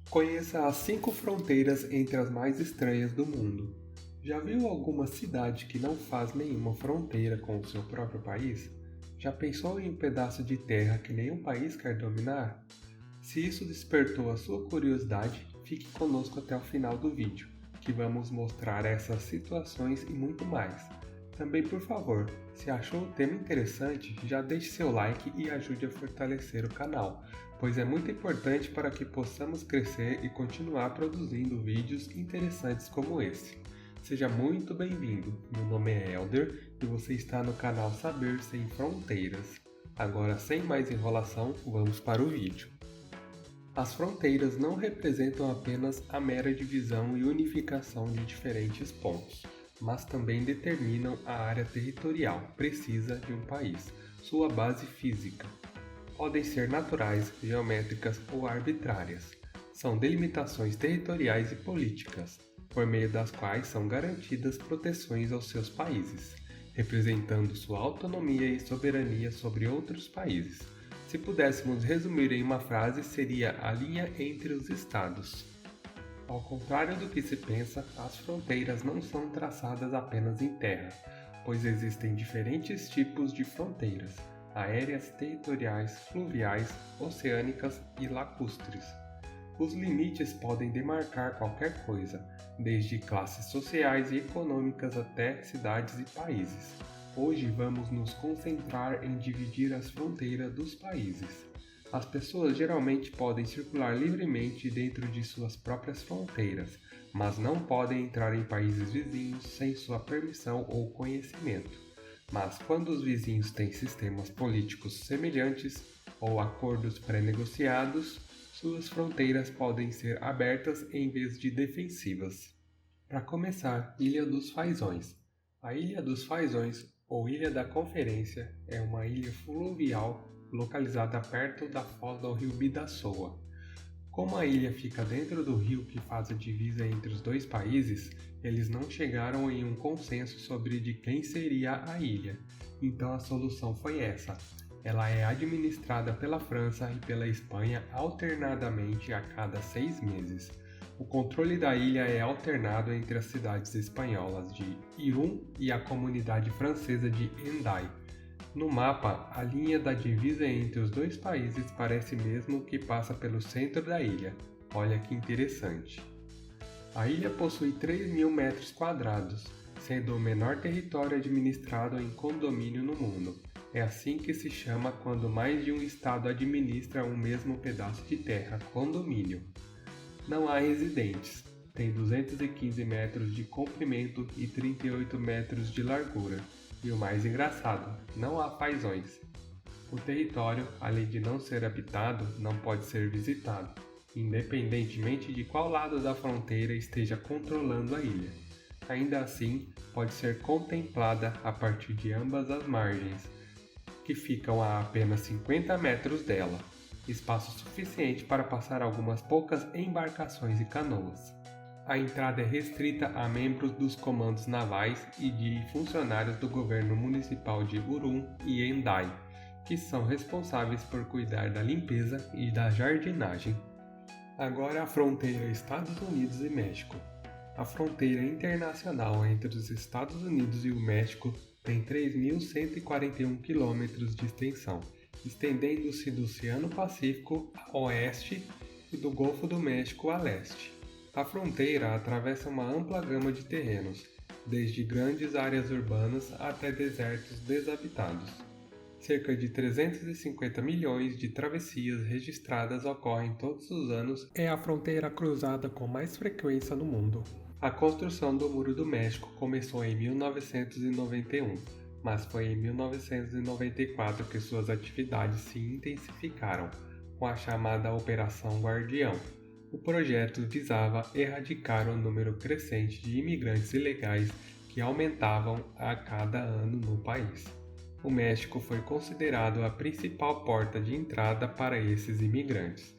Conheça as 5 fronteiras entre as mais estranhas do mundo. Já viu alguma cidade que não faz nenhuma fronteira com o seu próprio país? Já pensou em um pedaço de terra que nenhum país quer dominar? Se isso despertou a sua curiosidade, fique conosco até o final do vídeo, que vamos mostrar essas situações e muito mais. Também, por favor, se achou o tema interessante, já deixe seu like e ajude a fortalecer o canal, pois é muito importante para que possamos crescer e continuar produzindo vídeos interessantes como esse. Seja muito bem-vindo, meu nome é Elder e você está no canal Saber Sem Fronteiras. Agora, sem mais enrolação, vamos para o vídeo. As fronteiras não representam apenas a mera divisão e unificação de diferentes pontos, mas também determinam a área territorial precisa de um país, sua base física. Podem ser naturais, geométricas ou arbitrárias. São delimitações territoriais e políticas, por meio das quais são garantidas proteções aos seus países, representando sua autonomia e soberania sobre outros países. Se pudéssemos resumir em uma frase, seria a linha entre os estados. Ao contrário do que se pensa, as fronteiras não são traçadas apenas em terra, pois existem diferentes tipos de fronteiras: aéreas, territoriais, fluviais, oceânicas e lacustres. Os limites podem demarcar qualquer coisa, desde classes sociais e econômicas até cidades e países. Hoje vamos nos concentrar em dividir as fronteiras dos países. As pessoas geralmente podem circular livremente dentro de suas próprias fronteiras, mas não podem entrar em países vizinhos sem sua permissão ou conhecimento. Mas quando os vizinhos têm sistemas políticos semelhantes ou acordos pré-negociados, suas fronteiras podem ser abertas em vez de defensivas. Para começar, Ilha dos Faisões. A Ilha dos Faisões, ou Ilha da Conferência, é uma ilha fluvial localizada perto da foz do rio Bidasoa. Como a ilha fica dentro do rio que faz a divisa entre os dois países, eles não chegaram em um consenso sobre de quem seria a ilha. Então a solução foi essa. Ela é administrada pela França e pela Espanha alternadamente a cada 6 meses. O controle da ilha é alternado entre as cidades espanholas de Irún e a comunidade francesa de Hendaye. No mapa, a linha da divisa entre os dois países parece mesmo que passa pelo centro da ilha. Olha que interessante. A ilha possui 3.000 metros quadrados, sendo o menor território administrado em condomínio no mundo. É assim que se chama quando mais de um estado administra um mesmo pedaço de terra, condomínio. Não há residentes. Tem 215 metros de comprimento e 38 metros de largura. E o mais engraçado, não há paisões. O território, além de não ser habitado, não pode ser visitado, independentemente de qual lado da fronteira esteja controlando a ilha. Ainda assim, pode ser contemplada a partir de ambas as margens, que ficam a apenas 50 metros dela, espaço suficiente para passar algumas poucas embarcações e canoas. A entrada é restrita a membros dos comandos navais e de funcionários do governo municipal de Urum e Hendaye, que são responsáveis por cuidar da limpeza e da jardinagem. Agora a fronteira Estados Unidos e México. A fronteira internacional entre os Estados Unidos e o México tem 3.141 quilômetros de extensão, estendendo-se do Oceano Pacífico a oeste e do Golfo do México a leste. A fronteira atravessa uma ampla gama de terrenos, desde grandes áreas urbanas até desertos desabitados. Cerca de 350 milhões de travessias registradas ocorrem todos os anos. É a fronteira cruzada com mais frequência no mundo. A construção do Muro do México começou em 1991, mas foi em 1994 que suas atividades se intensificaram, com a chamada Operação Guardião. O projeto visava erradicar o número crescente de imigrantes ilegais que aumentavam a cada ano no país. O México foi considerado a principal porta de entrada para esses imigrantes.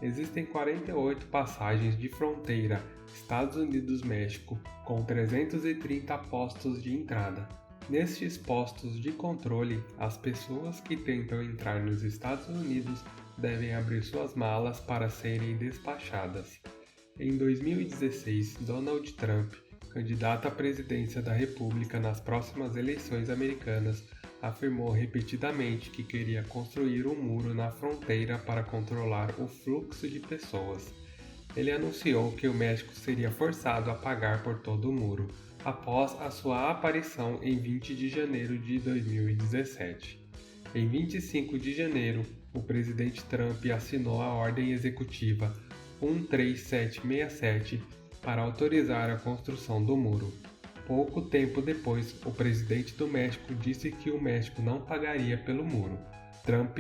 Existem 48 passagens de fronteira Estados Unidos-México, com 330 postos de entrada. Nestes postos de controle, as pessoas que tentam entrar nos Estados Unidos devem abrir suas malas para serem despachadas. Em 2016, Donald Trump, candidato à presidência da República nas próximas eleições americanas, afirmou repetidamente que queria construir um muro na fronteira para controlar o fluxo de pessoas. Ele anunciou que o México seria forçado a pagar por todo o muro, após a sua aparição em 20 de janeiro de 2017. Em 25 de janeiro, o presidente Trump assinou a Ordem Executiva 13767 para autorizar a construção do muro. Pouco tempo depois, o presidente do México disse que o México não pagaria pelo muro. Trump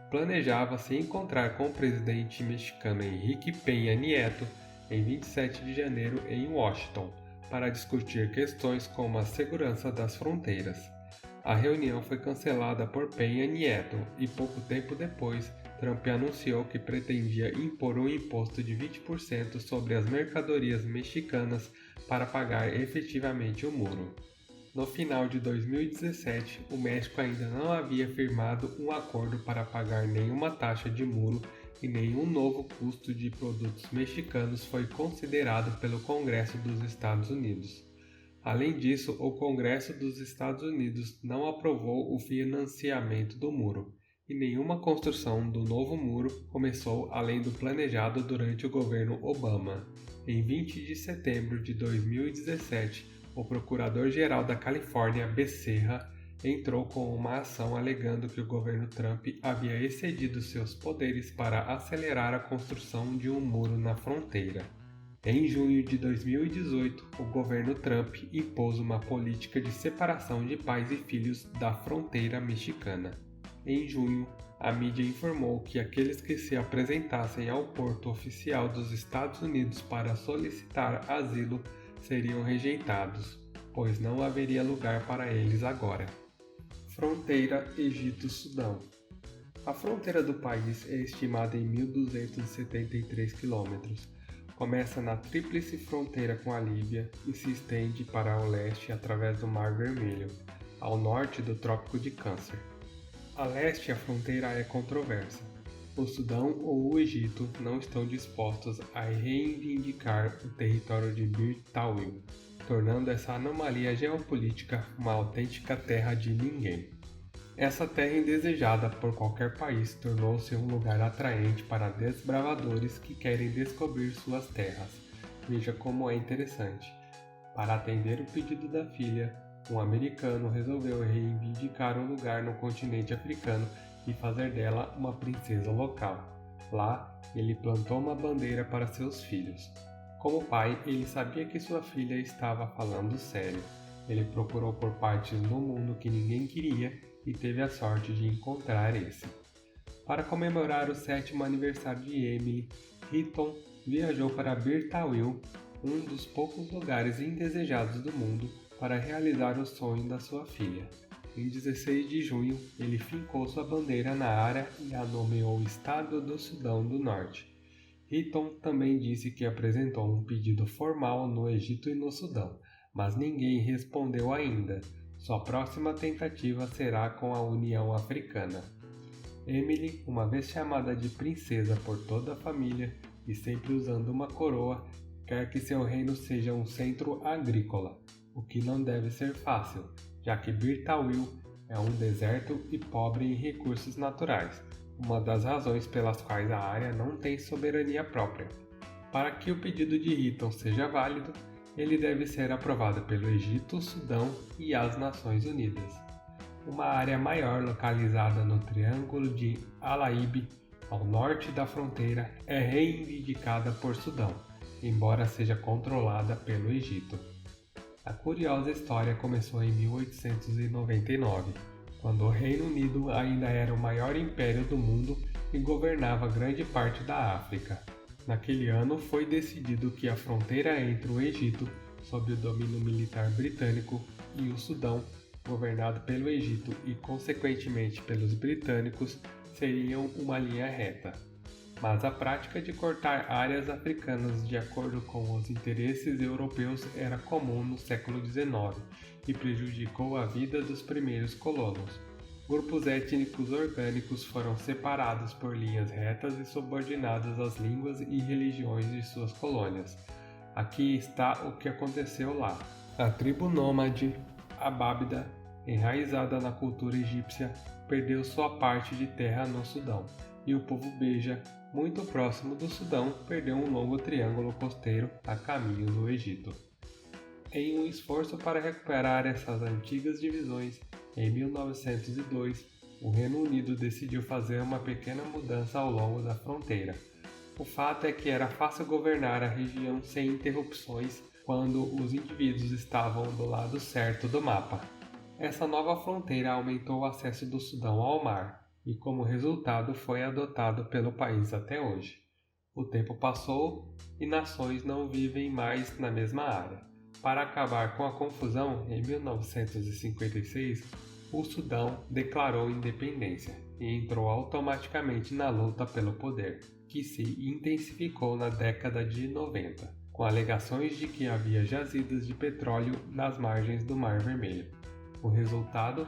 planejava se encontrar com o presidente mexicano Enrique Peña Nieto em 27 de janeiro em Washington, para discutir questões como a segurança das fronteiras. A reunião foi cancelada por Peña Nieto e pouco tempo depois, Trump anunciou que pretendia impor um imposto de 20% sobre as mercadorias mexicanas para pagar efetivamente o muro. No final de 2017, o México ainda não havia firmado um acordo para pagar nenhuma taxa de muro e nenhum novo custo de produtos mexicanos foi considerado pelo Congresso dos Estados Unidos. Além disso, o Congresso dos Estados Unidos não aprovou o financiamento do muro, e nenhuma construção do novo muro começou além do planejado durante o governo Obama. Em 20 de setembro de 2017, o Procurador-Geral da Califórnia, Becerra, entrou com uma ação alegando que o governo Trump havia excedido seus poderes para acelerar a construção de um muro na fronteira. Em junho de 2018, o governo Trump impôs uma política de separação de pais e filhos da fronteira mexicana. Em junho, a mídia informou que aqueles que se apresentassem ao porto oficial dos Estados Unidos para solicitar asilo seriam rejeitados, pois não haveria lugar para eles agora. Fronteira Egito-Sudão. A fronteira do país é estimada em 1.273 km. Começa na tríplice fronteira com a Líbia e se estende para o leste através do Mar Vermelho, ao norte do Trópico de Câncer. A leste, a fronteira é controversa. O Sudão ou o Egito não estão dispostos a reivindicar o território de Bir Tawil, tornando essa anomalia geopolítica uma autêntica terra de ninguém. Essa terra indesejada por qualquer país tornou-se um lugar atraente para desbravadores que querem descobrir suas terras. Veja como é interessante. Para atender o pedido da filha, um americano resolveu reivindicar um lugar no continente africano e fazer dela uma princesa local. Lá, ele plantou uma bandeira para seus filhos. Como pai, ele sabia que sua filha estava falando sério. Ele procurou por partes no mundo que ninguém queria e teve a sorte de encontrar esse. Para comemorar o 7º aniversário de Emily, Heaton viajou para Bir Tawil, um dos poucos lugares indesejados do mundo, para realizar o sonho da sua filha. Em 16 de junho, ele fincou sua bandeira na área e a nomeou Estado do Sudão do Norte. Heaton também disse que apresentou um pedido formal no Egito e no Sudão, mas ninguém respondeu ainda. Sua próxima tentativa será com a União Africana. Emily, uma vez chamada de princesa por toda a família e sempre usando uma coroa, quer que seu reino seja um centro agrícola, o que não deve ser fácil, já que Bir Tawil é um deserto e pobre em recursos naturais, uma das razões pelas quais a área não tem soberania própria. Para que o pedido de Heaton seja válido, ele deve ser aprovado pelo Egito, Sudão e as Nações Unidas. Uma área maior localizada no Triângulo de Alaíbe, ao norte da fronteira, é reivindicada por Sudão, embora seja controlada pelo Egito. A curiosa história começou em 1899, quando o Reino Unido ainda era o maior império do mundo e governava grande parte da África. Naquele ano foi decidido que a fronteira entre o Egito, sob o domínio militar britânico, e o Sudão, governado pelo Egito e consequentemente pelos britânicos, seriam uma linha reta. Mas a prática de cortar áreas africanas de acordo com os interesses europeus era comum no século XIX e prejudicou a vida dos primeiros colonos. Grupos étnicos orgânicos foram separados por linhas retas e subordinados às línguas e religiões de suas colônias. Aqui está o que aconteceu lá. A tribo nômade Abábida, enraizada na cultura egípcia, perdeu sua parte de terra no Sudão, e o povo Beja, muito próximo do Sudão, perdeu um longo triângulo costeiro a caminho do Egito. Em um esforço para recuperar essas antigas divisões, em 1902, o Reino Unido decidiu fazer uma pequena mudança ao longo da fronteira. O fato é que era fácil governar a região sem interrupções quando os indivíduos estavam do lado certo do mapa. Essa nova fronteira aumentou o acesso do Sudão ao mar e, como resultado, foi adotado pelo país até hoje. O tempo passou e nações não vivem mais na mesma área. Para acabar com a confusão, em 1956, o Sudão declarou independência e entrou automaticamente na luta pelo poder, que se intensificou na década de 90, com alegações de que havia jazidas de petróleo nas margens do Mar Vermelho. O resultado?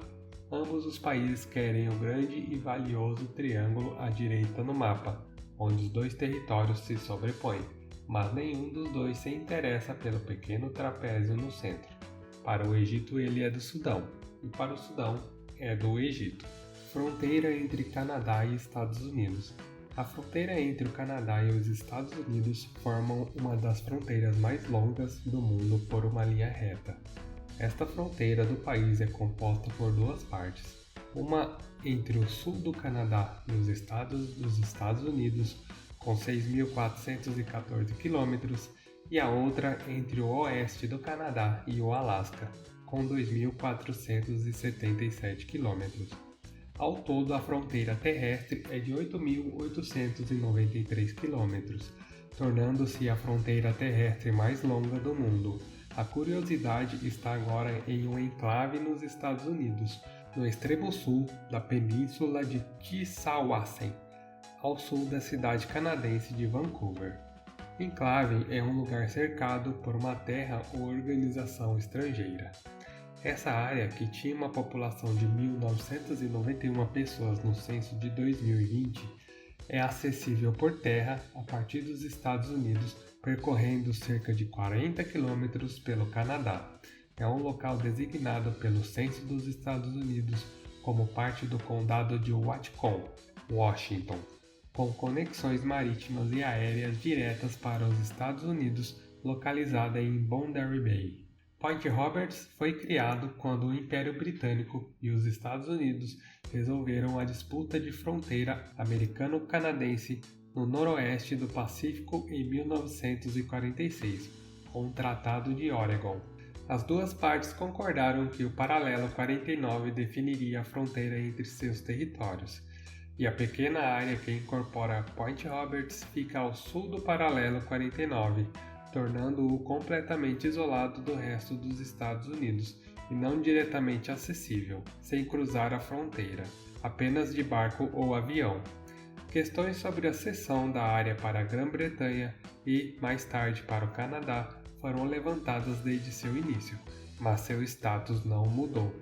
Ambos os países querem o grande e valioso triângulo à direita no mapa, onde os dois territórios se sobrepõem, mas nenhum dos dois se interessa pelo pequeno trapézio no centro. Para o Egito ele é do Sudão, e para o Sudão é do Egito. Fronteira entre Canadá e Estados Unidos. A fronteira entre o Canadá e os Estados Unidos formam uma das fronteiras mais longas do mundo por uma linha reta. Esta fronteira do país é composta por duas partes, uma entre o sul do Canadá e os estados dos Estados Unidos, com 6.414 km, e a outra entre o oeste do Canadá e o Alasca, com 2.477 km. Ao todo, a fronteira terrestre é de 8.893 km, tornando-se a fronteira terrestre mais longa do mundo. A curiosidade está agora em um enclave nos Estados Unidos, no extremo sul da península de Tissawassen, ao sul da cidade canadense de Vancouver. Enclave é um lugar cercado por uma terra ou organização estrangeira. Essa área, que tinha uma população de 1.991 pessoas no censo de 2020, é acessível por terra a partir dos Estados Unidos, percorrendo cerca de 40 km pelo Canadá. É um local designado pelo Censo dos Estados Unidos como parte do Condado de Whatcom, Washington, com conexões marítimas e aéreas diretas para os Estados Unidos, localizada em Boundary Bay. Point Roberts foi criado quando o Império Britânico e os Estados Unidos resolveram a disputa de fronteira americano-canadense no noroeste do Pacífico em 1946, com o Tratado de Oregon. As duas partes concordaram que o Paralelo 49 definiria a fronteira entre seus territórios, e a pequena área que incorpora Point Roberts fica ao sul do Paralelo 49, tornando-o completamente isolado do resto dos Estados Unidos e não diretamente acessível, sem cruzar a fronteira, apenas de barco ou avião. Questões sobre a cessão da área para a Grã-Bretanha e, mais tarde, para o Canadá foram levantadas desde seu início, mas seu status não mudou.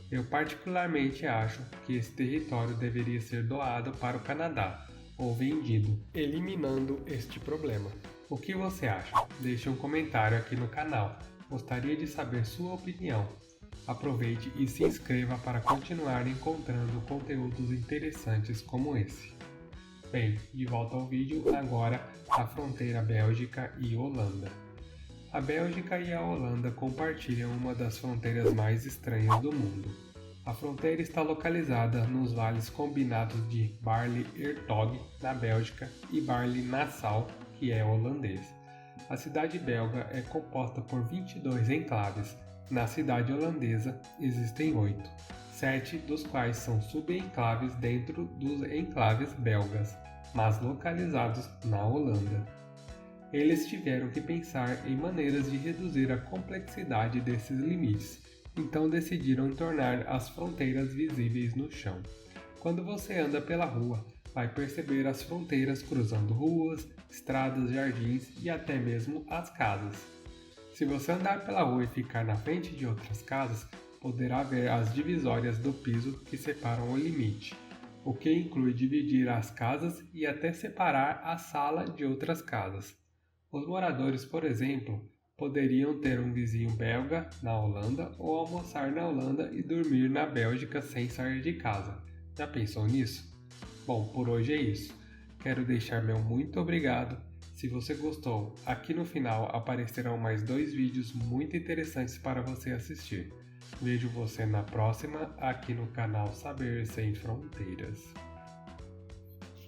Eu particularmente acho que esse território deveria ser doado para o Canadá ou vendido, eliminando este problema. O que você acha? Deixe um comentário aqui no canal. Gostaria de saber sua opinião. Aproveite e se inscreva para continuar encontrando conteúdos interessantes como esse. Bem, de volta ao vídeo, agora a fronteira Bélgica e Holanda. A Bélgica e a Holanda compartilham uma das fronteiras mais estranhas do mundo. A fronteira está localizada nos vales combinados de Baarle-Hertog, na Bélgica, e Baarle-Nassau, que é holandês. A cidade belga é composta por 22 enclaves. Na cidade holandesa existem 8, 7 dos quais são subenclaves dentro dos enclaves belgas, mas localizados na Holanda. Eles tiveram que pensar em maneiras de reduzir a complexidade desses limites, então decidiram tornar as fronteiras visíveis no chão. Quando você anda pela rua, vai perceber as fronteiras cruzando ruas, estradas, jardins e até mesmo as casas. Se você andar pela rua e ficar na frente de outras casas, poderá ver as divisórias do piso que separam o limite, o que inclui dividir as casas e até separar a sala de outras casas. Os moradores, por exemplo, poderiam ter um vizinho belga na Holanda ou almoçar na Holanda e dormir na Bélgica sem sair de casa. Já pensou nisso? Bom, por hoje é isso. Quero deixar meu muito obrigado. Se você gostou, aqui no final aparecerão mais 2 vídeos muito interessantes para você assistir. Vejo você na próxima aqui no canal Saber Sem Fronteiras.